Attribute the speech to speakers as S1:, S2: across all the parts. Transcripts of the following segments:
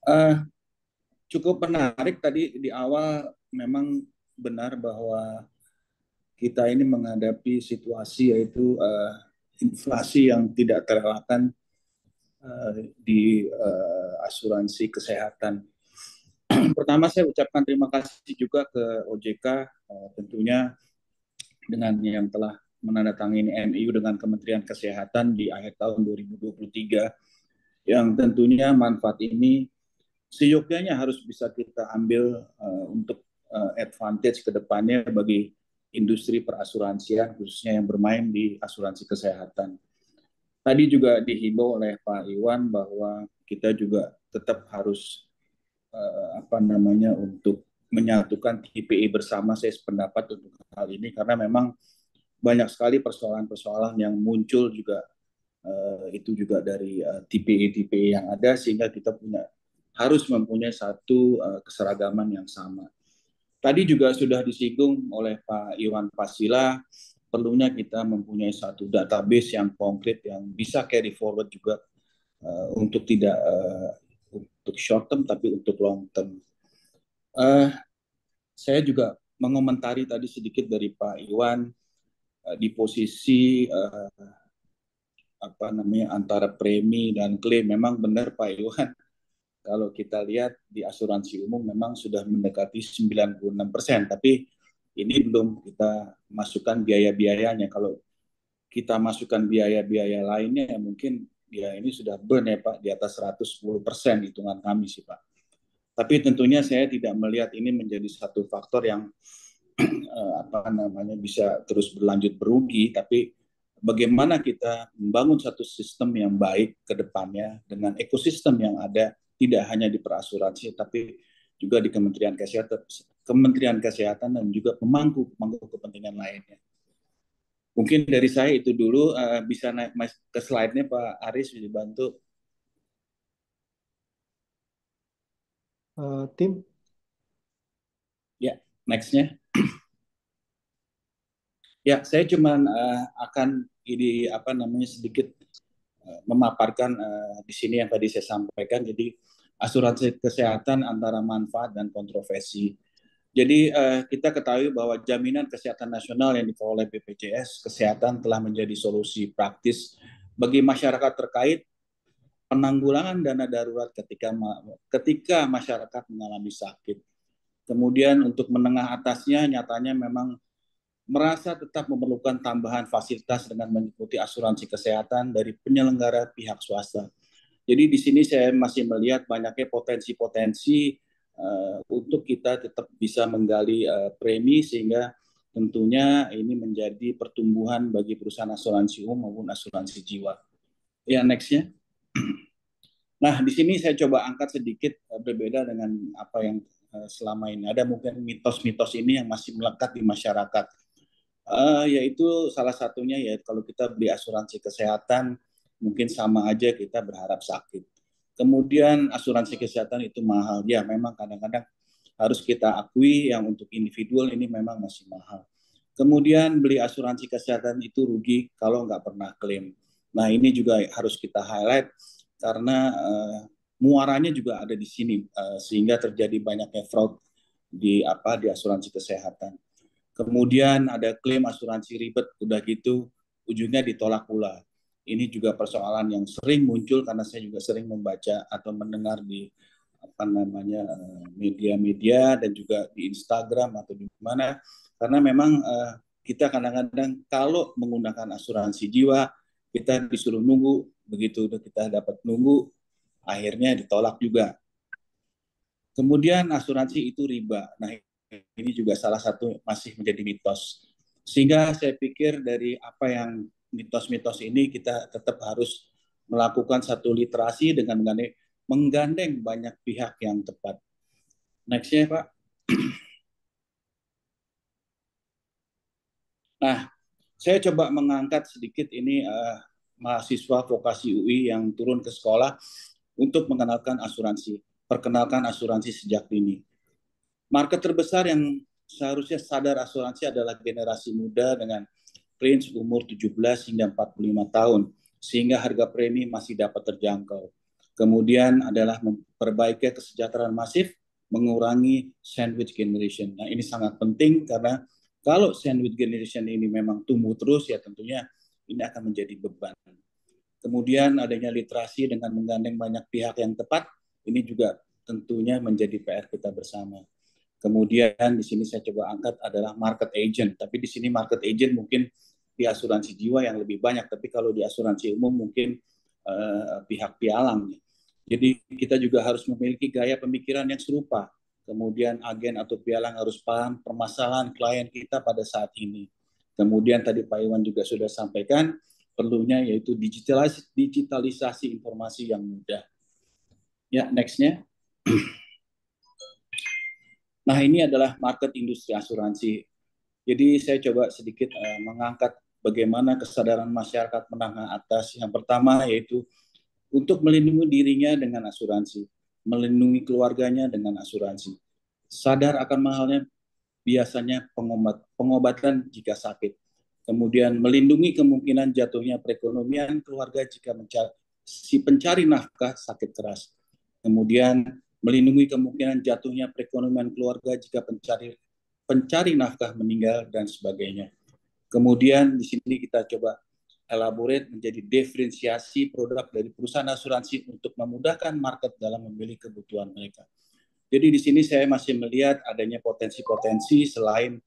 S1: Eh, Cukup menarik tadi di awal memang benar bahwa kita ini menghadapi situasi yaitu inflasi yang tidak terelakkan di asuransi kesehatan. Pertama saya ucapkan terima kasih juga ke OJK tentunya dengan yang telah menandatangani MIU dengan Kementerian Kesehatan di akhir tahun 2023 yang tentunya manfaat ini seyogyanya harus bisa kita ambil untuk advantage ke depannya bagi industri perasuransian khususnya yang bermain di asuransi kesehatan. Tadi juga dihimbau oleh Pak Iwan bahwa kita juga tetap harus apa namanya untuk menyatukan TPI bersama. Saya sependapat untuk hal ini karena memang banyak sekali persoalan-persoalan yang muncul juga itu juga dari TPI-TPI yang ada sehingga kita harus mempunyai satu keseragaman yang sama. Tadi juga sudah disinggung oleh Pak Iwan Pasila, perlunya kita mempunyai satu database yang konkret yang bisa carry forward juga untuk tidak untuk short term tapi untuk long term. Uh, saya juga mengomentari tadi sedikit dari Pak Iwan di posisi apa namanya antara premi dan klaim. Memang benar Pak Iwan, kalau kita lihat di asuransi umum memang sudah mendekati 96%, tapi ini belum kita masukkan biaya-biayanya. Kalau kita masukkan biaya-biaya lainnya, ya mungkin ya ini sudah burn ya Pak, di atas 110% hitungan kami sih Pak. Tapi tentunya saya tidak melihat ini menjadi satu faktor yang apa namanya bisa terus berlanjut berugi, tapi bagaimana kita membangun satu sistem yang baik ke depannya dengan ekosistem yang ada tidak hanya di perasuransi tapi juga di Kementerian Kesehatan dan juga pemangku kepentingan lainnya. Mungkin dari saya itu dulu bisa naik ke slide-nya Pak Aris dibantu.
S2: Tim.
S1: Ya, next-nya. Ya, saya cuma akan ini apa namanya sedikit memaparkan di sini yang tadi saya sampaikan. Jadi asuransi kesehatan antara manfaat dan kontroversi. Jadi kita ketahui bahwa jaminan kesehatan nasional yang dikelola oleh BPJS Kesehatan telah menjadi solusi praktis bagi masyarakat terkait penanggulangan dana darurat ketika masyarakat mengalami sakit. Kemudian untuk menengah atasnya nyatanya memang merasa tetap memerlukan tambahan fasilitas dengan mengikuti asuransi kesehatan dari penyelenggara pihak swasta. Jadi di sini saya masih melihat banyaknya potensi-potensi untuk kita tetap bisa menggali premi sehingga tentunya ini menjadi pertumbuhan bagi perusahaan asuransi umum maupun asuransi jiwa. Ya, next-nya. Nah, di sini saya coba angkat sedikit berbeda dengan apa yang selama ini ada mungkin mitos-mitos ini yang masih melekat di masyarakat. Yaitu salah satunya ya kalau kita beli asuransi kesehatan mungkin sama aja kita berharap sakit. Kemudian asuransi kesehatan itu mahal. Ya memang kadang-kadang harus kita akui yang untuk individual ini memang masih mahal. Kemudian beli asuransi kesehatan itu rugi kalau nggak pernah klaim. Nah ini juga harus kita highlight karena muaranya juga ada di sini sehingga terjadi banyaknya fraud di asuransi kesehatan. Kemudian ada klaim asuransi ribet, udah gitu ujungnya ditolak pula. Ini juga persoalan yang sering muncul karena saya juga sering membaca atau mendengar di apa namanya media-media dan juga di Instagram atau di mana karena memang kita kadang-kadang kalau menggunakan asuransi jiwa kita disuruh nunggu begitu kita dapat nunggu akhirnya ditolak juga. Kemudian asuransi itu riba. Nah, ini juga salah satu masih menjadi mitos. Sehingga saya pikir dari apa yang mitos-mitos ini kita tetap harus melakukan satu literasi dengan menggandeng banyak pihak yang tepat. Next-nya, Pak. Nah, saya coba mengangkat sedikit ini mahasiswa vokasi UI yang turun ke sekolah untuk mengenalkan asuransi, perkenalkan asuransi sejak dini. Market terbesar yang seharusnya sadar asuransi adalah generasi muda dengan range umur 17 hingga 45 tahun, sehingga harga premi masih dapat terjangkau. Kemudian adalah memperbaiki kesejahteraan masif, mengurangi sandwich generation. Nah, ini sangat penting karena kalau sandwich generation ini memang tumbuh terus, ya tentunya ini akan menjadi beban. Kemudian adanya literasi dengan menggandeng banyak pihak yang tepat, ini juga tentunya menjadi PR kita bersama. Kemudian di sini saya coba angkat adalah market agent, tapi di sini market agent mungkin di asuransi jiwa yang lebih banyak, tapi kalau di asuransi umum mungkin pihak pialang. Jadi kita juga harus memiliki gaya pemikiran yang serupa. Kemudian agen atau pialang harus paham permasalahan klien kita pada saat ini. Kemudian tadi Pak Iwan juga sudah sampaikan, perlunya yaitu digitalisasi informasi yang mudah. Ya, next-nya. Nah, ini adalah market industri asuransi. Jadi saya coba sedikit mengangkat bagaimana kesadaran masyarakat menengah atas. Yang pertama yaitu untuk melindungi dirinya dengan asuransi, melindungi keluarganya dengan asuransi. Sadar akan mahalnya biasanya pengobatan jika sakit. Kemudian melindungi kemungkinan jatuhnya perekonomian keluarga jika si pencari nafkah sakit keras. Kemudian melindungi kemungkinan jatuhnya perekonomian keluarga jika pencari nafkah meninggal dan sebagainya. Kemudian di sini kita coba elaborate menjadi diferensiasi produk dari perusahaan asuransi untuk memudahkan market dalam memilih kebutuhan mereka. Jadi di sini saya masih melihat adanya potensi-potensi selain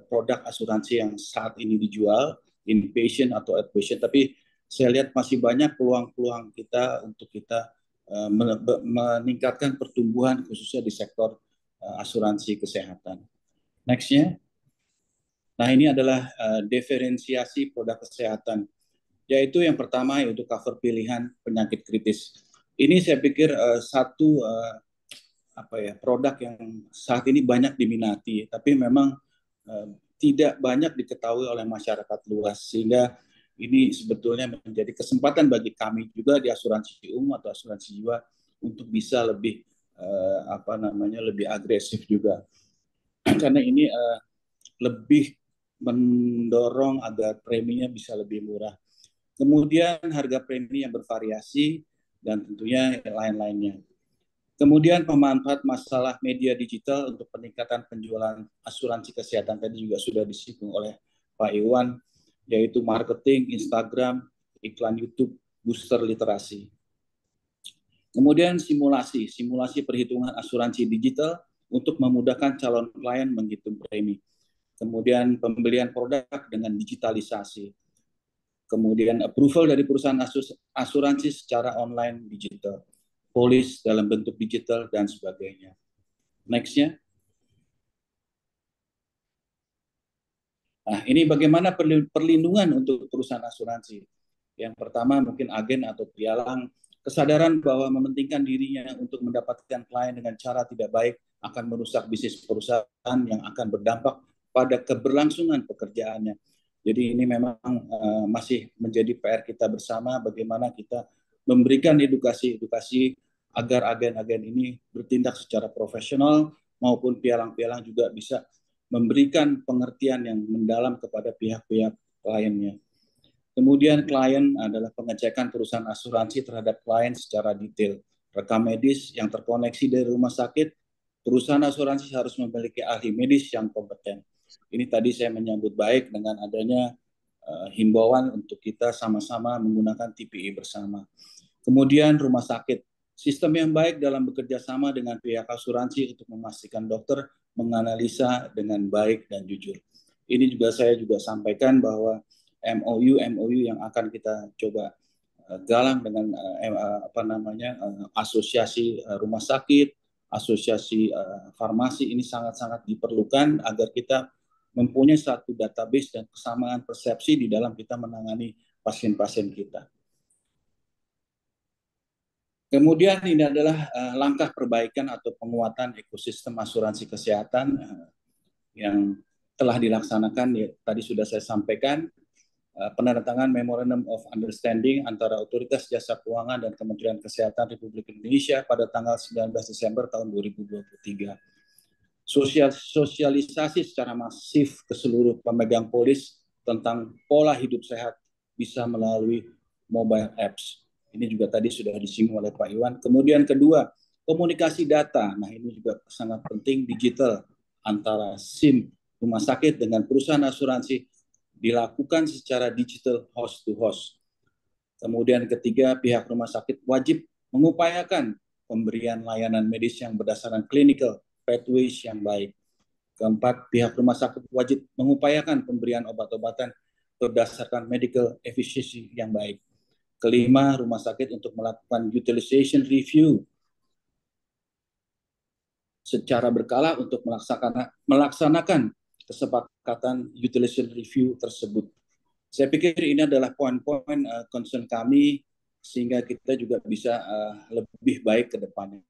S1: produk asuransi yang saat ini dijual, inpatient atau outpatient, tapi saya lihat masih banyak peluang-peluang kita untuk kita meningkatkan pertumbuhan khususnya di sektor asuransi kesehatan. Next-nya. Nah, ini adalah diferensiasi produk kesehatan, yaitu yang pertama yaitu cover pilihan penyakit kritis. Ini saya pikir satu produk yang saat ini banyak diminati, tapi memang tidak banyak diketahui oleh masyarakat luas, sehingga ini sebetulnya menjadi kesempatan bagi kami juga di asuransi umum atau asuransi jiwa untuk bisa lebih lebih agresif juga, karena ini lebih mendorong agar preminya bisa lebih murah. Kemudian harga premi yang bervariasi dan tentunya lain-lainnya. Kemudian pemanfaat masalah media digital untuk peningkatan penjualan asuransi kesehatan tadi juga sudah disinggung oleh Pak Iwan, yaitu marketing, Instagram, iklan YouTube, booster literasi. Kemudian simulasi perhitungan asuransi digital untuk memudahkan calon klien menghitung premi. Kemudian pembelian produk dengan digitalisasi. Kemudian approval dari perusahaan asuransi secara online digital, polis dalam bentuk digital, dan sebagainya. Next-nya. Nah, ini bagaimana perlindungan untuk perusahaan asuransi. Yang pertama mungkin agen atau pialang, kesadaran bahwa mementingkan dirinya untuk mendapatkan klien dengan cara tidak baik akan merusak bisnis perusahaan yang akan berdampak pada keberlangsungan pekerjaannya. Jadi ini memang masih menjadi PR kita bersama, bagaimana kita memberikan edukasi agar agen-agen ini bertindak secara profesional, maupun pialang-pialang juga bisa memberikan pengertian yang mendalam kepada pihak-pihak kliennya. Kemudian klien adalah pengecekan perusahaan asuransi terhadap klien secara detail. Rekam medis yang terkoneksi dari rumah sakit, perusahaan asuransi harus memiliki ahli medis yang kompeten. Ini tadi saya menyambut baik dengan adanya himbauan untuk kita sama-sama menggunakan TPI bersama. Kemudian rumah sakit, sistem yang baik dalam bekerja sama dengan pihak asuransi untuk memastikan dokter menganalisa dengan baik dan jujur. Ini juga saya juga sampaikan bahwa MOU yang akan kita coba galang dengan asosiasi rumah sakit, asosiasi farmasi, ini sangat-sangat diperlukan agar kita mempunyai satu database dan kesamaan persepsi di dalam kita menangani pasien-pasien kita. Kemudian ini adalah langkah perbaikan atau penguatan ekosistem asuransi kesehatan yang telah dilaksanakan. Ya, tadi sudah saya sampaikan, penandatangan Memorandum of Understanding antara Otoritas Jasa Keuangan dan Kementerian Kesehatan Republik Indonesia pada tanggal 19 Desember tahun 2023. Sosialisasi secara masif ke seluruh pemegang polis tentang pola hidup sehat bisa melalui mobile apps. Ini juga tadi sudah disinggung oleh Pak Iwan. Kemudian kedua, komunikasi data. Nah, ini juga sangat penting, digital antara SIM rumah sakit dengan perusahaan asuransi dilakukan secara digital host to host. Kemudian ketiga, pihak rumah sakit wajib mengupayakan pemberian layanan medis yang berdasarkan clinical pathways yang baik. Keempat, pihak rumah sakit wajib mengupayakan pemberian obat-obatan berdasarkan medical efficiency yang baik. Kelima, rumah sakit untuk melakukan utilization review secara berkala untuk melaksanakan kesepakatan utilization review tersebut. Saya pikir ini adalah poin-poin concern kami sehingga kita juga bisa lebih baik ke depannya.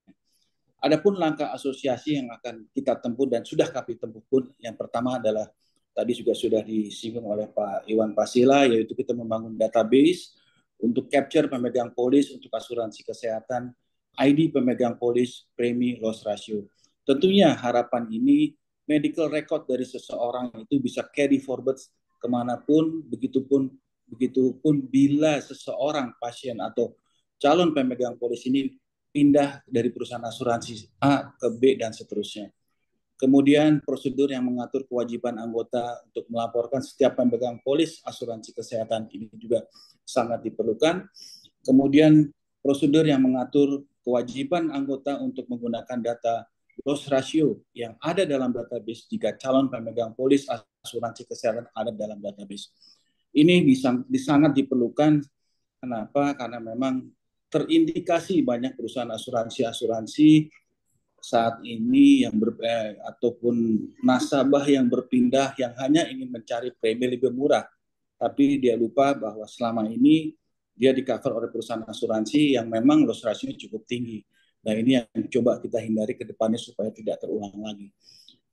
S1: Adapun langkah asosiasi yang akan kita tempuh dan sudah kami tempuh pun, yang pertama adalah tadi juga sudah disinggung oleh Pak Iwan Pasila, yaitu kita membangun database untuk capture pemegang polis untuk asuransi kesehatan, ID pemegang polis, premi, loss ratio. Tentunya harapan ini medical record dari seseorang itu bisa carry forward kemanapun, begitupun bila seseorang pasien atau calon pemegang polis ini pindah dari perusahaan asuransi A ke B dan seterusnya. Kemudian prosedur yang mengatur kewajiban anggota untuk melaporkan setiap pemegang polis asuransi kesehatan ini juga sangat diperlukan. Kemudian prosedur yang mengatur kewajiban anggota untuk menggunakan data loss ratio yang ada dalam database jika calon pemegang polis asuransi kesehatan ada dalam database. Ini sangat diperlukan. Kenapa? Karena memang terindikasi banyak perusahaan asuransi saat ini ataupun nasabah yang berpindah yang hanya ingin mencari premi lebih murah, tapi dia lupa bahwa selama ini dia di-cover oleh perusahaan asuransi yang memang loss ratio cukup tinggi. Nah, ini yang coba kita hindari ke depannya supaya tidak terulang lagi.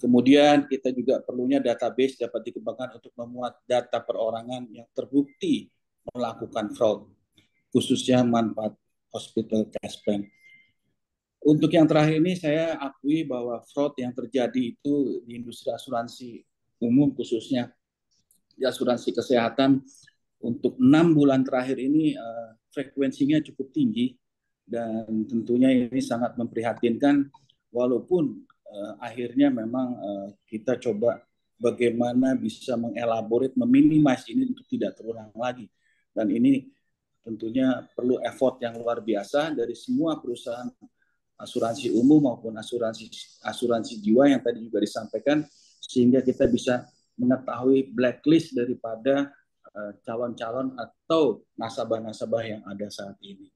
S1: Kemudian kita juga perlunya database dapat dikembangkan untuk memuat data perorangan yang terbukti melakukan fraud, khususnya manfaat hospital cash plan. Untuk yang terakhir ini saya akui bahwa fraud yang terjadi itu di industri asuransi umum khususnya di asuransi kesehatan untuk 6 bulan terakhir ini frekuensinya cukup tinggi dan tentunya ini sangat memprihatinkan walaupun akhirnya memang kita coba bagaimana bisa mengelaborate, meminimasi ini untuk tidak terulang lagi. Dan ini tentunya perlu effort yang luar biasa dari semua perusahaan asuransi umum maupun asuransi jiwa yang tadi juga disampaikan sehingga kita bisa mengetahui blacklist daripada calon-calon atau nasabah-nasabah yang ada saat ini.